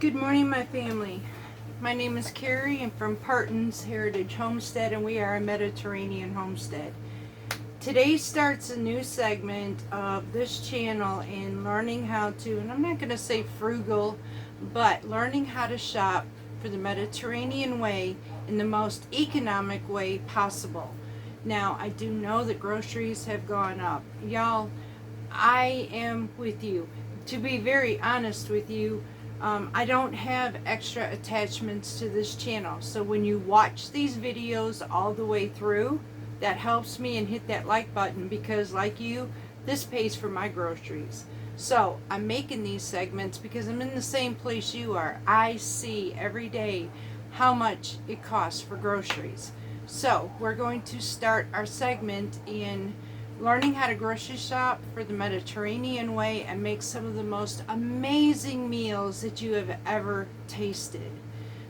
Good morning, my family. My name is Carrie. I'm from Parton's Heritage Homestead, and we are a Mediterranean homestead. Today starts a new segment of this channel in learning how to, and I'm not going to say frugal, but learning how to shop for the Mediterranean way in the most economic way possible. Now, I do know that groceries have gone up. Y'all, I am with you. To be very honest with you, I don't have extra attachments to this channel. So when you watch these videos all the way through, that helps me, and hit that like button, because like you, this pays for my groceries. So I'm making these segments because I'm in the same place you are. I see every day how much it costs for groceries. So we're going to start our segment in learning how to grocery shop for the Mediterranean way and make some of the most amazing meals that you have ever tasted.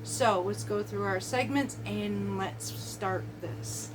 So let's go through our segments and let's start this.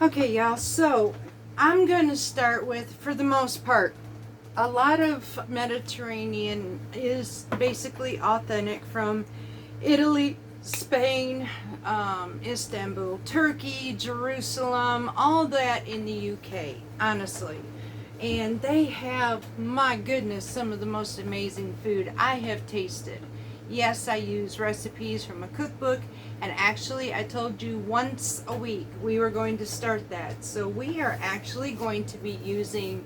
Okay, y'all, so I'm going to start with, for the most part, a lot of Mediterranean is basically authentic from Italy, Spain, Istanbul, Turkey, Jerusalem, all that in the UK, honestly. And they have, my goodness, some of the most amazing food I have tasted. Yes, I use recipes from a cookbook, and actually I told you once a week we were going to start that. So we are actually going to be using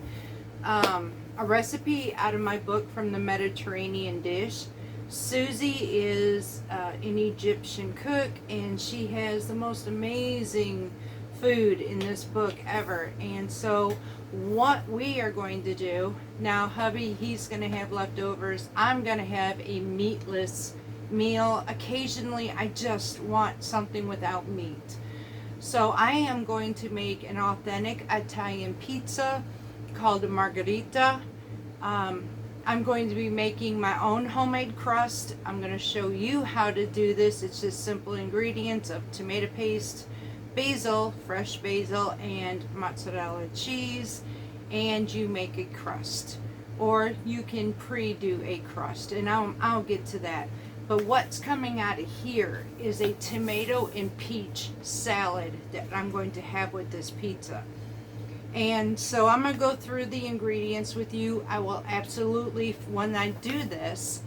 a recipe out of my book from the Mediterranean dish. Susie is an Egyptian cook, and she has the most amazing food in this book ever. And so what we are going to do now, hubby, he's going to have leftovers. I'm going to have a meatless meal. Occasionally I just want something without meat. So I am going to make an authentic Italian pizza called a margherita. I'm going to be making my own homemade crust. I'm going to show you how to do this. It's just simple ingredients of tomato paste, basil, fresh basil, and mozzarella cheese, and you make a crust. Or you can pre-do a crust, and I'll get to that. But what's coming out of here is a tomato and peach salad that I'm going to have with this pizza. And so I'm going to go through the ingredients with you. I will absolutely, when I do this,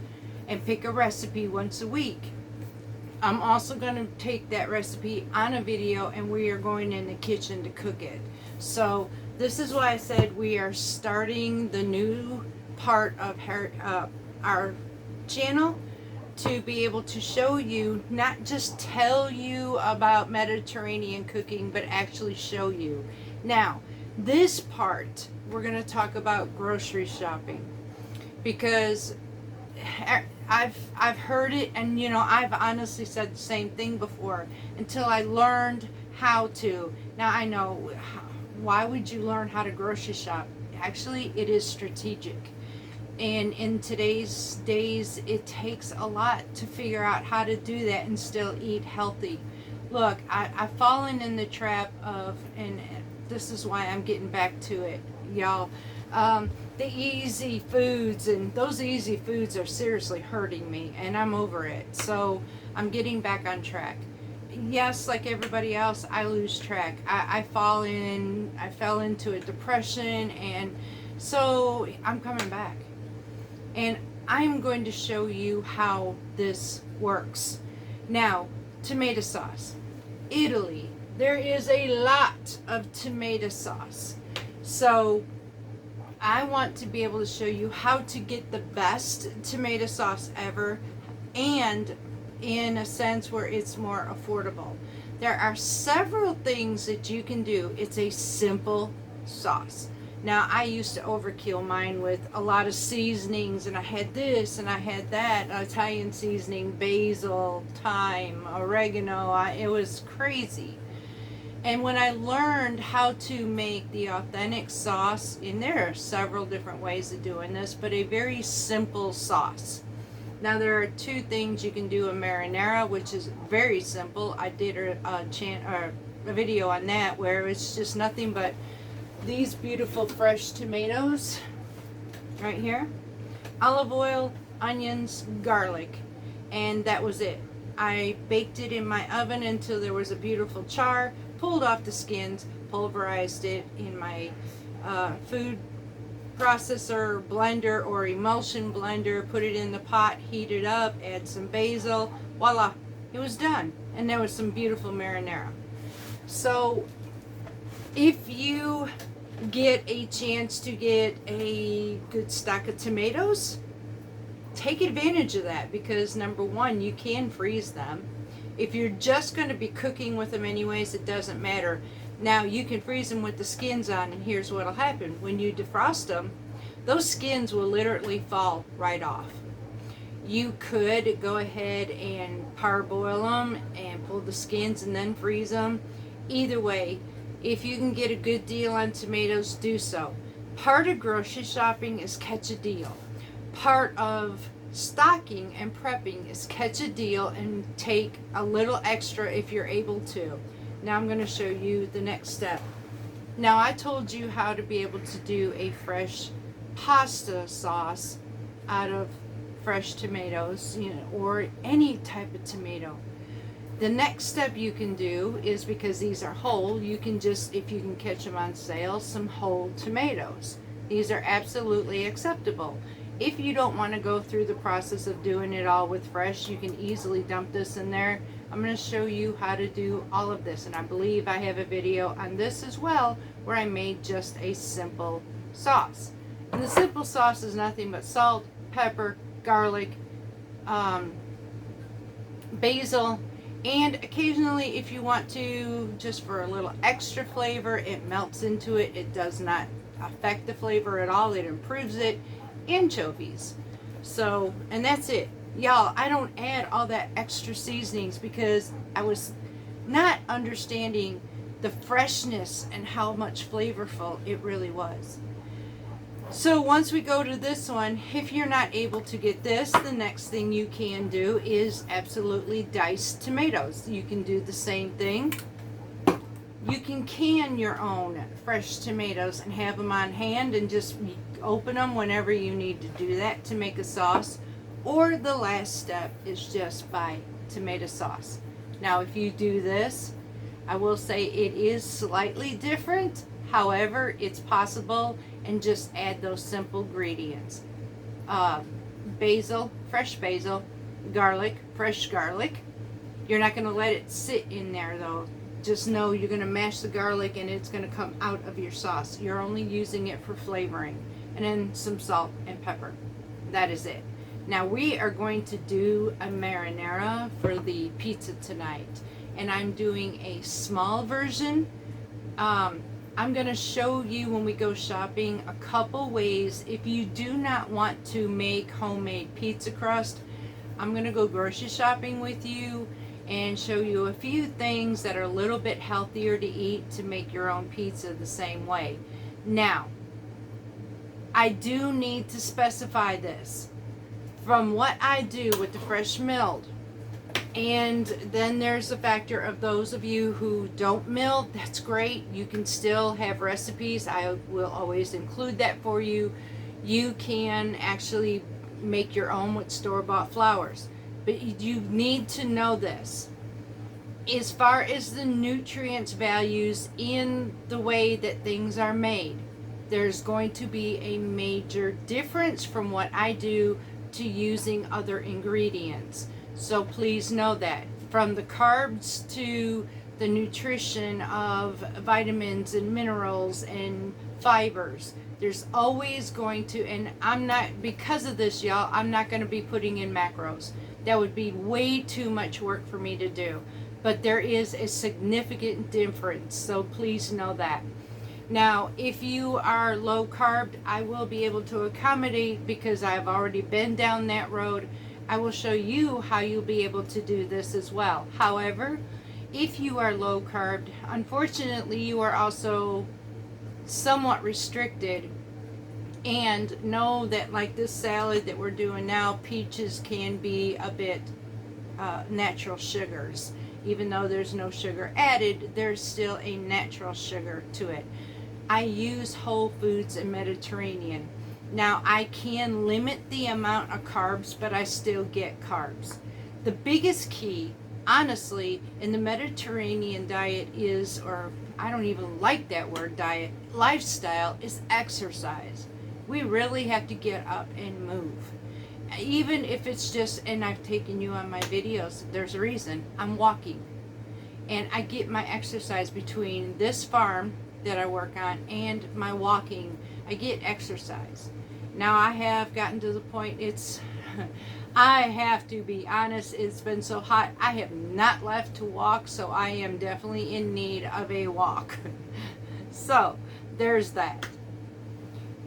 and pick a recipe once a week, I'm also going to take that recipe on a video, and we are going in the kitchen to cook it. So this is why I said we are starting the new part of our channel, to be able to show you, not just tell you about Mediterranean cooking, but actually show you. Now, this part, we're going to talk about grocery shopping, because I've heard it, and you know, I've honestly said the same thing before until I learned how to. Now I know, why would you learn how to grocery shop? Actually, it is strategic. And in today's days, it takes a lot to figure out how to do that and still eat healthy. Look, I've fallen in the trap of, and this is why I'm getting back to it, y'all, the easy foods, and those easy foods are seriously hurting me, and I'm over it. So I'm getting back on track. Yes, like everybody else, I lose track. I fell into a depression, and So I'm coming back, and I'm going to show you how this works. Now, tomato sauce. Italy. There is a lot of tomato sauce. So I want to be able to show you how to get the best tomato sauce ever, and in a sense where it's more affordable. There are several things that you can do. It's a simple sauce. Now, I used to overkill mine with a lot of seasonings, and I had this and I had that, Italian seasoning, basil, thyme, oregano. It was crazy. And when I learned how to make the authentic sauce, and there are several different ways of doing this, but a very simple sauce. Now, there are two things you can do: a marinara, which is very simple. I did a video on that where it's just nothing but these beautiful fresh tomatoes right here, olive oil, onions, garlic, and that was it. I baked it in my oven until there was a beautiful char, pulled off the skins, pulverized it in my food processor, blender, or emulsion blender, put it in the pot, heat it up, add some basil, voila, it was done. And there was some beautiful marinara. So if you get a chance to get a good stock of tomatoes, take advantage of that, because number one, you can freeze them. If you're just going to be cooking with them anyways, it doesn't matter. Now, you can freeze them with the skins on, and here's what will happen. When you defrost them, those skins will literally fall right off. You could go ahead and parboil them and pull the skins and then freeze them. Either way, if you can get a good deal on tomatoes, do so. Part of grocery shopping is catch a deal. Part of stocking and prepping is catch a deal and take a little extra if you're able to. Now I'm going to show you the next step. Now, I told you how to be able to do a fresh pasta sauce out of fresh tomatoes, or any type of tomato. The next step you can do is, because these are whole, you can just, if you can catch them on sale, some whole tomatoes. These are absolutely acceptable. If you don't want to go through the process of doing it all with fresh, you can easily dump this in there. I'm going to show you how to do all of this, and I believe I have a video on this as well where I made just a simple sauce. And the simple sauce is nothing but salt, pepper, garlic, basil, and occasionally, if you want to, just for a little extra flavor, it melts into it. It does not affect the flavor at all. It improves it. Anchovies. So, and that's it. Y'all, I don't add all that extra seasonings because I was not understanding the freshness and how much flavorful it really was. So once we go to this one, if you're not able to get this, the next thing you can do is absolutely diced tomatoes. You can do the same thing. You can your own fresh tomatoes and have them on hand and just open them whenever you need to do that to make a sauce. Or the last step is just buy tomato sauce. Now, if you do this, I will say it is slightly different. However, it's possible, and just add those simple ingredients. Basil, fresh basil, garlic, fresh garlic. You're not going to let it sit in there though. Just know you're going to mash the garlic and it's going to come out of your sauce. You're only using it for flavoring. And then some salt and pepper. That is it. Now we are going to do a marinara for the pizza tonight. And I'm doing a small version. I'm going to show you when we go shopping a couple ways. If you do not want to make homemade pizza crust, I'm going to go grocery shopping with you and show you a few things that are a little bit healthier to eat to make your own pizza the same way. Now, I do need to specify this. From what I do with the fresh milled, and then there's the factor of those of you who don't mill, that's great. You can still have recipes. I will always include that for you. You can actually make your own with store-bought flours. But you need to know this. As far as the nutrients values in the way that things are made, There's going to be a major difference from what I do to using other ingredients. So please know that. From the carbs to the nutrition of vitamins and minerals and fibers, there's always going to, and I'm not, because of this, y'all, I'm not going to be putting in macros. That would be way too much work for me to do. But there is a significant difference, so please know that. Now, if you are low carb, I will be able to accommodate because I've already been down that road. I will show you how you'll be able to do this as well. However, if you are low carb, unfortunately, you are also somewhat restricted. And know that, like this salad that we're doing now, peaches can be a bit natural sugars. Even though there's no sugar added, there's still a natural sugar to it. I use whole foods and Mediterranean. Now, I can limit the amount of carbs, but I still get carbs. The biggest key, honestly, in the Mediterranean diet is, or I don't even like that word diet, lifestyle, is exercise. We really have to get up and move. Even if it's just, and I've taken you on my videos, there's a reason, I'm walking. And I get my exercise between this farm that I work on and my walking. I get exercise. Now I have gotten to the point, I have to be honest, it's been so hot, I have not left to walk, so I am definitely in need of a walk. So, there's that.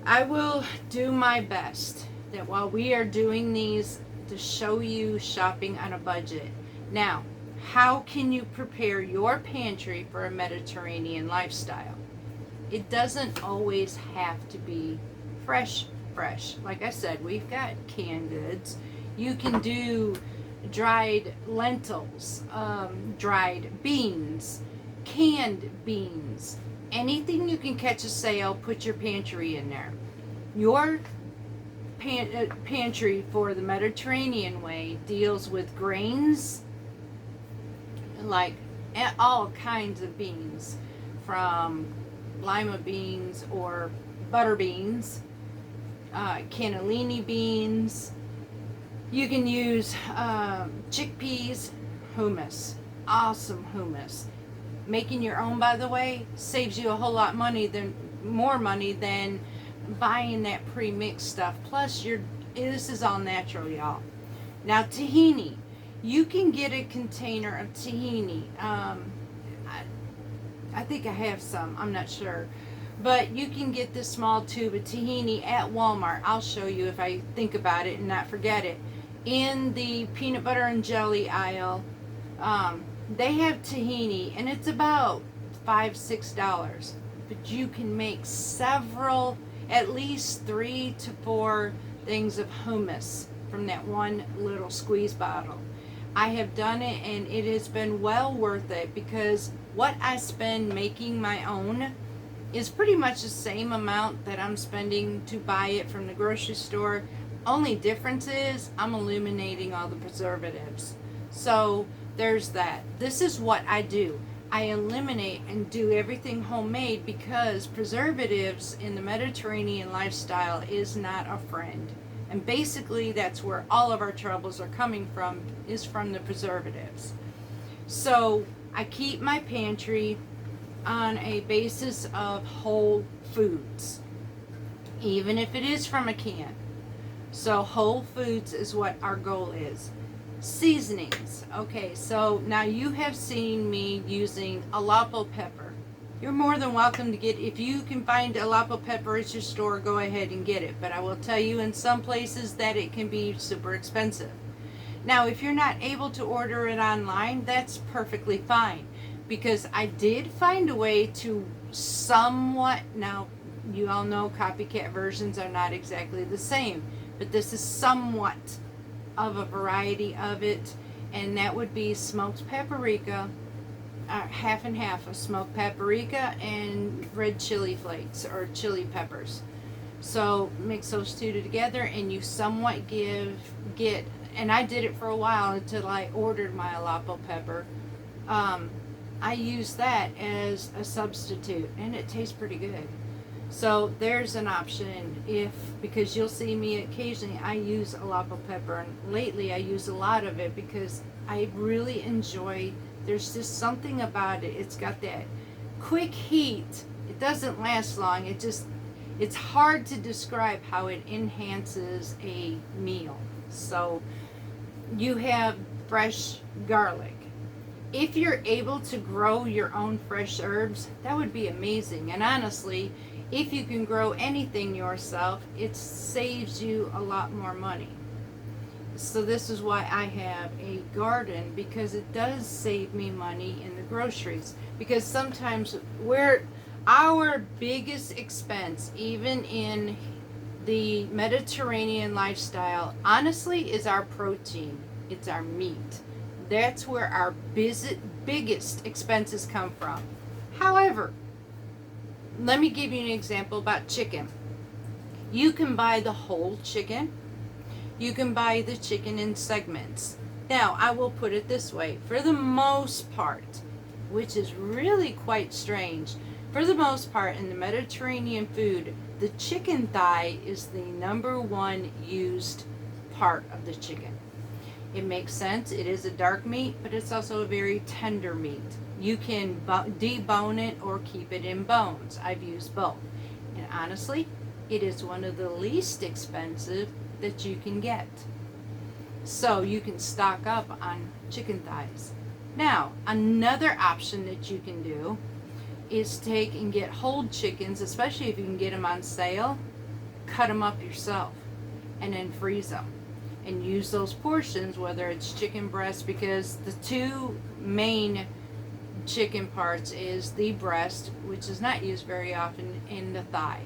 I will do my best that while we are doing these to show you shopping on a budget. Now, how can you prepare your pantry for a Mediterranean lifestyle? It doesn't always have to be fresh. Like I said, we've got canned goods. You can do dried lentils, dried beans, canned beans. Anything you can catch a sale, put your pantry in there. Your pantry for the Mediterranean way deals with grains, like all kinds of beans, from lima beans or butter beans, cannellini beans. You can use chickpeas, hummus, awesome hummus. Making your own, by the way, saves you a whole lot more money than buying that pre-mixed stuff. Plus, this is all natural, y'all. Now, tahini. You can get a container of tahini. I think I have some. I'm not sure. But you can get this small tube of tahini at Walmart. I'll show you if I think about it and not forget it. In the peanut butter and jelly aisle, they have tahini, and it's about $5-6. But you can make several, at least 3 to 4 things of hummus from that one little squeeze bottle. I have done it, and it has been well worth it, because what I spend making my own is pretty much the same amount that I'm spending to buy it from the grocery store. Only difference is I'm eliminating all the preservatives. So there's that. This is what I do. I eliminate and do everything homemade, because preservatives in the Mediterranean lifestyle is not a friend. And basically that's where all of our troubles are coming from, is from the preservatives. So I keep my pantry on a basis of whole foods, even if it is from a can. So whole foods is what our goal is. Seasonings. Okay, so now you have seen me using Alapo pepper. You're more than welcome to get, if you can find Alapo pepper at your store, go ahead and get it. But I will tell you, in some places that it can be super expensive. Now, if you're not able to order it online, that's perfectly fine, because I did find a way to somewhat, now you all know copycat versions are not exactly the same, but this is somewhat of a variety of it, and that would be smoked paprika, half and half of smoked paprika and red chili flakes or chili peppers. So mix those two together, and you somewhat get, and I did it for a while until I ordered my Alapo pepper. I use that as a substitute, and it tastes pretty good. So there's an option because you'll see me occasionally, I use jalapeno pepper, and lately I use a lot of it because I really enjoy, there's just something about it. It's got that quick heat. It doesn't last long. It's hard to describe how it enhances a meal. So you have fresh garlic. If you're able to grow your own fresh herbs, that would be amazing. And honestly, if you can grow anything yourself, it saves you a lot more money. So this is why I have a garden, because it does save me money in the groceries. Because sometimes our biggest expense, even in the Mediterranean lifestyle, honestly, is our protein. It's our meat. That's where our biggest expenses come from. However, let me give you an example about chicken. You can buy the whole chicken. You can buy the chicken in segments. Now, I will put it this way. For the most part, which is really quite strange, for the most part in the Mediterranean food, the chicken thigh is the number one used part of the chicken. It makes sense. It is a dark meat, but it's also a very tender meat. You can debone it or keep it in bones. I've used both. And honestly, it is one of the least expensive that you can get. So you can stock up on chicken thighs. Now, another option that you can do is take and get whole chickens, especially if you can get them on sale, cut them up yourself, and then freeze them. And use those portions, whether it's chicken breast, because the two main chicken parts is the breast, which is not used very often, and the thigh.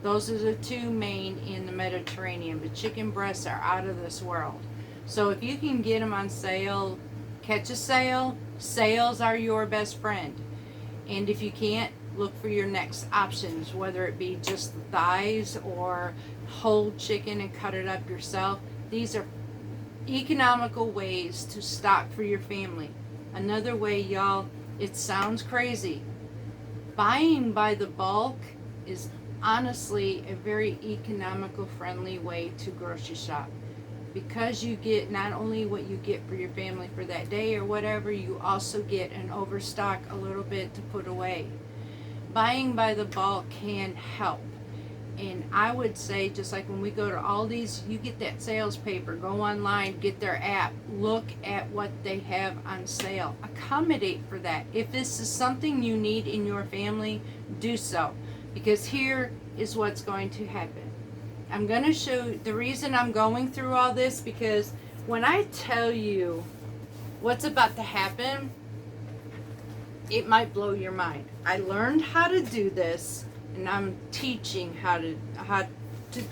Those are the two main in the Mediterranean, but chicken breasts are out of this world. So if you can get them on sale, catch a sale. Sales are your best friend. And if you can't, look for your next options, whether it be just the thighs or whole chicken and cut it up yourself. These are economical ways to stock for your family. Another way, y'all, it sounds crazy. Buying by the bulk is honestly a very economical, friendly way to grocery shop. Because you get not only what you get for your family for that day or whatever, you also get an overstock, a little bit to put away. Buying by the bulk can help. And I would say, just like when we go to Aldi's, you get that sales paper, go online, get their app, look at what they have on sale. Accommodate for that. If this is something you need in your family, do so. Because here is what's going to happen. I'm going to show the reason I'm going through all this, because when I tell you what's about to happen, it might blow your mind. I learned how to do this, and I'm teaching how to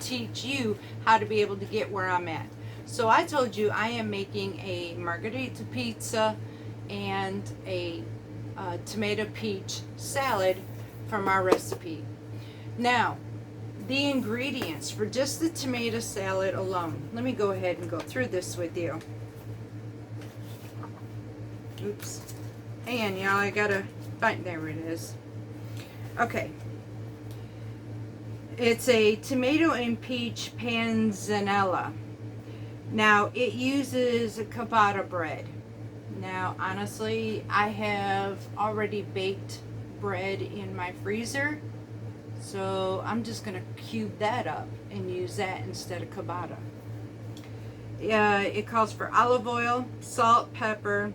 teach you how to be able to get where I'm at. So I told you I am making a margherita pizza and a tomato peach salad from our recipe. Now, the ingredients for just the tomato salad alone. Let me go ahead and go through this with you. Oops. Hang on, y'all. I gotta find. There it is. Okay. It's a tomato and peach panzanella. Now, it uses ciabatta bread. Now, honestly, I have already baked bread in my freezer. So I'm just going to cube that up and use that instead of ciabatta. It calls for olive oil, salt, pepper,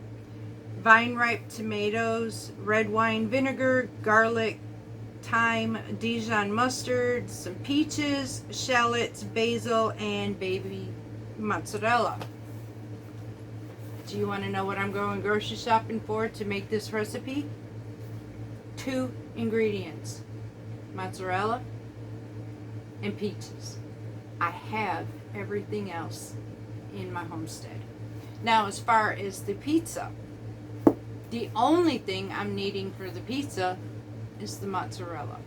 vine-ripe tomatoes, red wine vinegar, garlic, thyme, Dijon mustard, some peaches, shallots, basil, and baby mozzarella. Do you want to know what I'm going grocery shopping for to make this recipe? 2 ingredients. Mozzarella and peaches. I have everything else in my homestead. Now, as far as the pizza, the only thing I'm needing for the pizza is the mozzarella.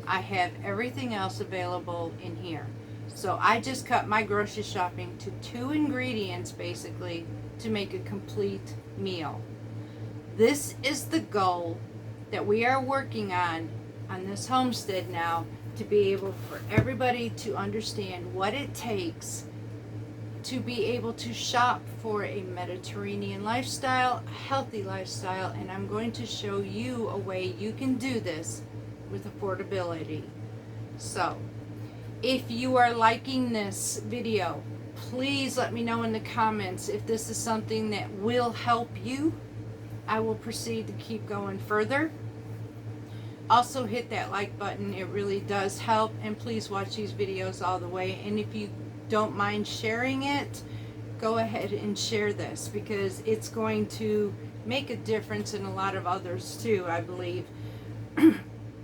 I have everything else available in here. So I just cut my grocery shopping to 2 ingredients basically to make a complete meal. This is the goal that we are working on this homestead now, to be able for everybody to understand what it takes to be able to shop for a Mediterranean lifestyle, a healthy lifestyle, and I'm going to show you a way you can do this with affordability. So, if you are liking this video, please let me know in the comments if this is something that will help you. I will proceed to keep going further. Also hit that like button, it really does help, and please watch these videos all the way, and if you don't mind sharing it, go ahead and share this, because it's going to make a difference in a lot of others too, I believe.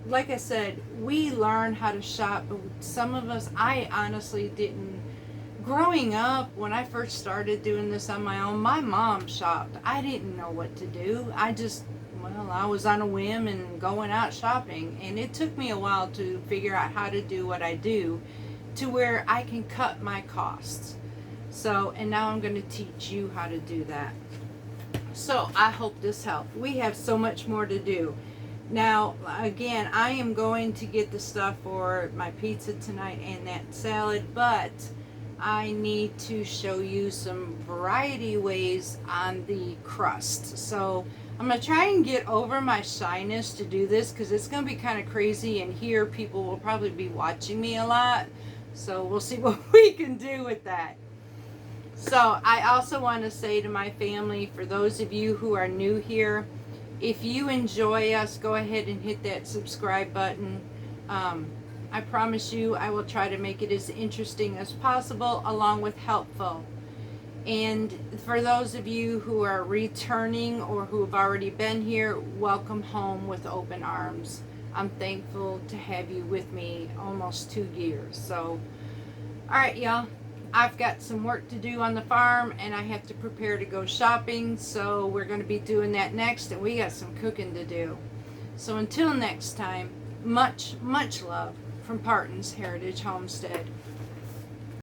Like I said, we learn how to shop, but some of us, I honestly didn't. Growing up, when I first started doing this on my own, my mom shopped. I didn't know what to do. I was on a whim and going out shopping, and it took me a while to figure out how to do what I do to where I can cut my costs. So, and now I'm going to teach you how to do that. So, I hope this helped. We have so much more to do. Now, again, I am going to get the stuff for my pizza tonight and that salad, but I need to show you some variety ways on the crust. So, I'm going to try and get over my shyness to do this, because it's going to be kind of crazy, and here people will probably be watching me a lot. So we'll see what we can do with that. So I also want to say to my family, for those of you who are new here, if you enjoy us, go ahead and hit that subscribe button. I promise you I will try to make it as interesting as possible, along with helpful. And for those of you who are returning or who have already been here, welcome home with open arms. I'm thankful to have you with me almost 2 years. So, alright y'all, I've got some work to do on the farm, and I have to prepare to go shopping, so we're going to be doing that next, and we got some cooking to do. So until next time, much, much love from Parton's Heritage Homestead.